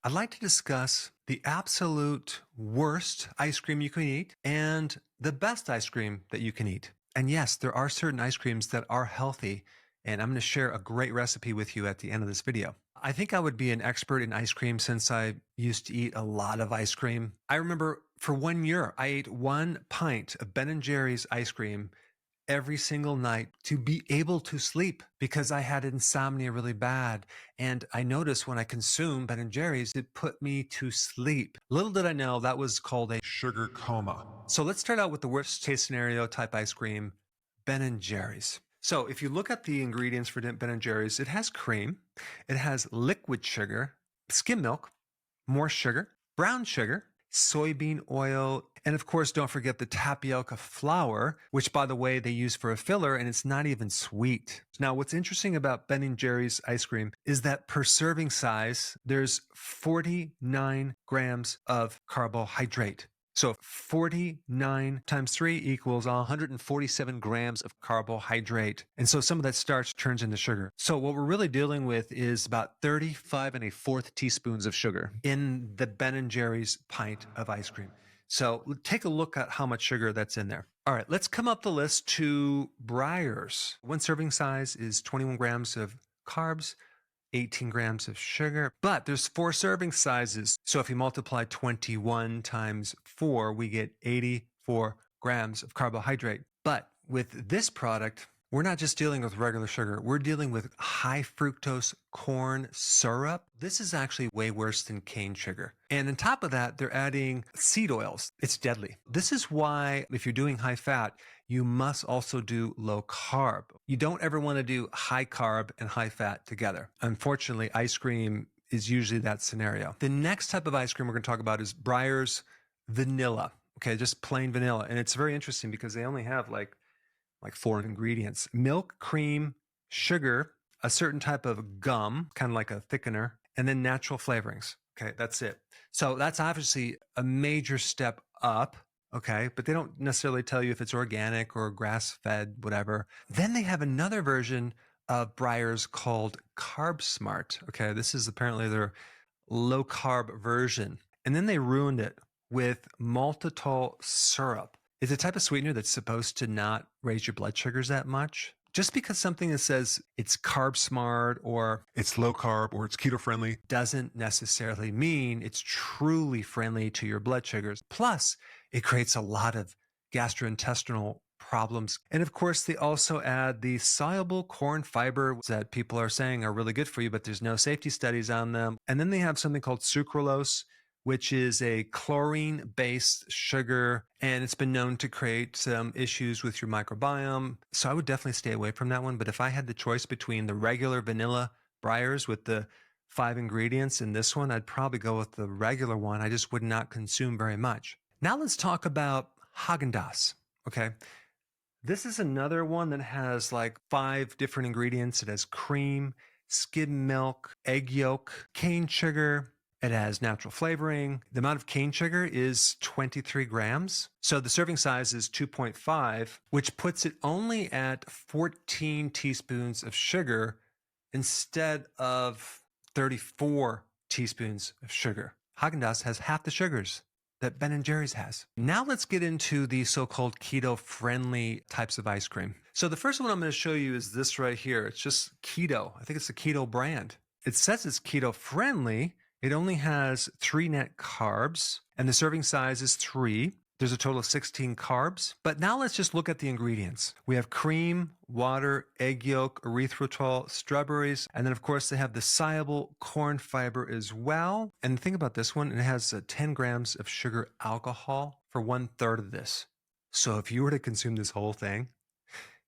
I'd like to discuss the absolute worst ice cream you can eat and the best ice cream that you can eat. And yes, there are certain ice creams that are healthy, and I'm going to share a great recipe with you at the end of this video. I think I would be an expert in ice cream since I used to eat a lot of ice cream. I remember for 1 year, I ate 1 pint of Ben& Jerry's ice cream every single night to be able to sleep because I had insomnia really bad. And I noticed when I consumed Ben& Jerry's, it put me to sleep. Little did I know that was called a sugar coma. So let's start out with the worst case scenario type ice cream, Ben& Jerry's. So if you look at the ingredients for Ben& Jerry's, it has cream, it has liquid sugar, skim milk, more sugar, brown sugar, soybean oil, and of course, don't forget the tapioca flour, which by the way, they use for a filler and it's not even sweet. Now, what's interesting about Ben& Jerry's ice cream is that per serving size, there's 49 grams of carbohydrate. So 49 times 3 equals 147 grams of carbohydrate. And so some of that starch turns into sugar. So what we're really dealing with is about 35 and a fourth teaspoons of sugar in the Ben& Jerry's pint of ice cream. So take a look at how much sugar that's in there. All right, let's come up the list to Breyers. One serving size is 21 grams of carbs, 18 grams of sugar, but there's 4 serving sizes. So if you multiply 21 times 4, we get 84 grams of carbohydrate. But with this product, we're not just dealing with regular sugar. We're dealing with high fructose corn syrup. This is actually way worse than cane sugar. And on top of that, they're adding seed oils. It's deadly. This is why if you're doing high fat, you must also do low carb. You don't ever want to do high carb and high fat together. Unfortunately, ice cream is usually that scenario. The next type of ice cream we're going to talk about is Breyers vanilla. Okay, just plain vanilla. And it's very interesting because they only have like 4 ingredients: milk, cream, sugar, a certain type of gum, kind of like a thickener, and then natural flavorings. Okay, that's it. So that's obviously a major step up. Okay, but they don't necessarily tell you if it's organic or grass-fed, whatever. Then they have another version of Breyers called Carb Smart. Okay, this is apparently their low carb version. And then they ruined it with maltitol syrup. It's a type of sweetener that's supposed to not raise your blood sugars that much. Just because something that says it's carb smart or it's low carb or it's keto friendly doesn't necessarily mean it's truly friendly to your blood sugars. Plus, it creates a lot of gastrointestinal problems. And of course, they also add the soluble corn fiber that people are saying are really good for you, but there's no safety studies on them. And then they have something called sucralose, which is a chlorine-based sugar, and it's been known to create some issues with your microbiome. So I would definitely stay away from that one. But if I had the choice between the regular vanilla Breyers with the 5 ingredients and this one, I'd probably go with the regular one. I just would not consume very much. Now let's talk about Haagen-Dazs, okay? This is another one that has like 5 different ingredients. It has cream, skim milk, egg yolk, cane sugar. It has natural flavoring. The amount of cane sugar is 23 grams. So the serving size is 2.5, which puts it only at 14 teaspoons of sugar instead of 34 teaspoons of sugar. Haagen-Dazs has half the sugars that Ben& Jerry's has. Now let's get into the so-called keto-friendly types of ice cream. So the first one I'm going to show you is this right here. It's just keto. I think it's a keto brand. It says it's keto-friendly. It only has 3 net carbs, and the serving size is 3. There's a total of 16 carbs. But now let's just look at the ingredients. We have cream, water, egg yolk, erythritol, strawberries, and then of course they have the soluble corn fiber as well. And the thing about this one, it has 10 grams of sugar alcohol for 1/3 of this. So if you were to consume this whole thing,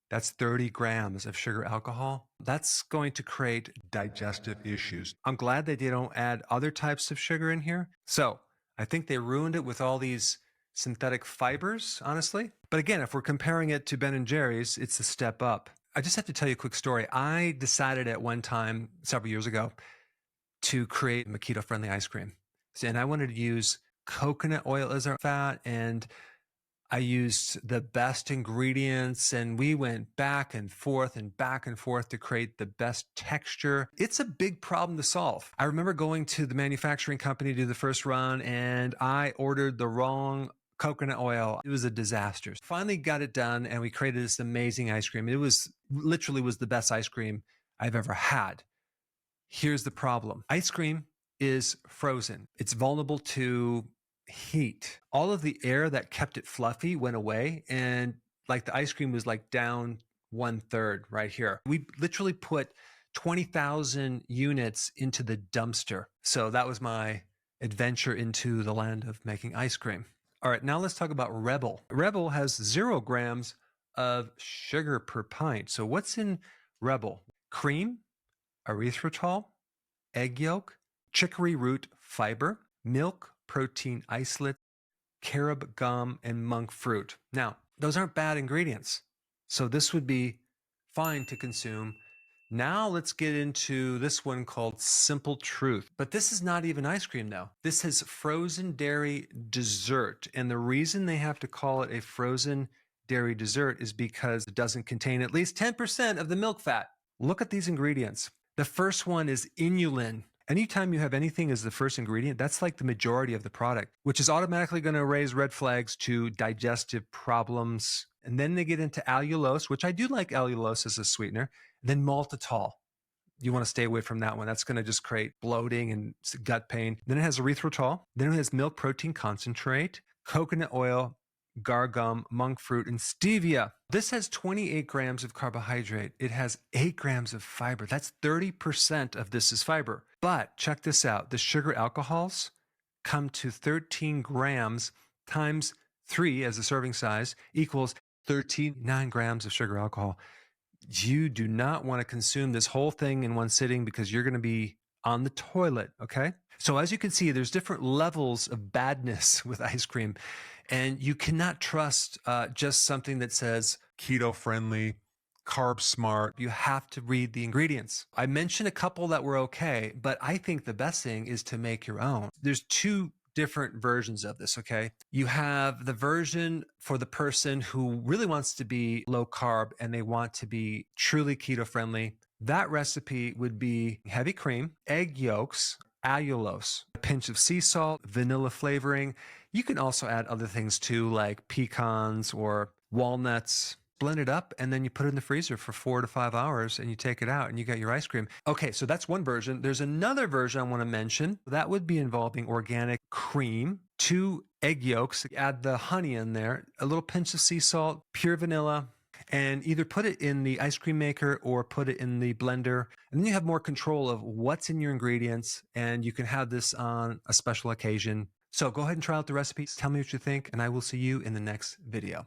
that's 30 grams of sugar alcohol. That's going to create digestive issues. I'm glad that they don't add other types of sugar in here. So I think they ruined it with all these synthetic fibers, honestly. But again, if we're comparing it to Ben& Jerry's, it's a step up. I just have to tell you a quick story. I decided at one time, several years ago, to create a keto-friendly ice cream. And I wanted to use coconut oil as our fat, and I used the best ingredients, and we went back and forth to create the best texture. It's a big problem to solve. I remember going to the manufacturing company to do the first run, and I ordered the wrong coconut oil. It was a disaster. Finally got it done, and we created this amazing ice cream. It was literally was the best ice cream I've ever had. Here's the problem. Ice cream is frozen. It's vulnerable to heat. All of the air that kept it fluffy went away, and like the ice cream was like down 1/3 right here. We literally put 20,000 units into the dumpster. So that was my adventure into the land of making ice cream. All right, now let's talk about Rebel. Rebel has 0 grams of sugar per pint. So what's in Rebel? Cream, erythritol, egg yolk, chicory root fiber, milk protein isolate, carob gum, and monk fruit. Now, those aren't bad ingredients. So this would be fine to consume. Now let's get into this one called Simple Truth. But this is not even ice cream though. This is frozen dairy dessert. And the reason they have to call it a frozen dairy dessert is because it doesn't contain at least 10% of the milk fat. Look at these ingredients. The first one is inulin. Anytime you have anything as the first ingredient, that's like the majority of the product, which is automatically going to raise red flags to digestive problems. And then they get into allulose, which I do like allulose as a sweetener. Then maltitol. You want to stay away from that one. That's going to just create bloating and gut pain. Then it has erythritol. Then it has milk protein concentrate, coconut oil, gar gum, monk fruit, and stevia. This has 28 grams of carbohydrate. It has 8 grams of fiber. That's 30% of this is fiber. But check this out. The sugar alcohols come to 13 grams times 3 as the serving size equals 39 grams of sugar alcohol. You do not want to consume this whole thing in one sitting because you're going to be on the toilet, okay? So as you can see, there's different levels of badness with ice cream, and you cannot trust just something that says keto friendly, carb smart. You have to read the ingredients. I mentioned a couple that were okay, but I think the best thing is to make your own. There's 2 different versions of this, okay? You have the version for the person who really wants to be low carb and they want to be truly keto friendly. That recipe would be heavy cream, egg yolks, allulose, a pinch of sea salt, vanilla flavoring. You can also add other things too, like pecans or walnuts. Blend it up, and then you put it in the freezer for 4 to 5 hours, and you take it out, and you got your ice cream. Okay, so that's one version. There's another version I want to mention. That would be involving organic cream, 2 egg yolks, add the honey in there, a little pinch of sea salt, pure vanilla, and either put it in the ice cream maker or put it in the blender. And then you have more control of what's in your ingredients, and you can have this on a special occasion. So go ahead and try out the recipe. Tell me what you think, and I will see you in the next video.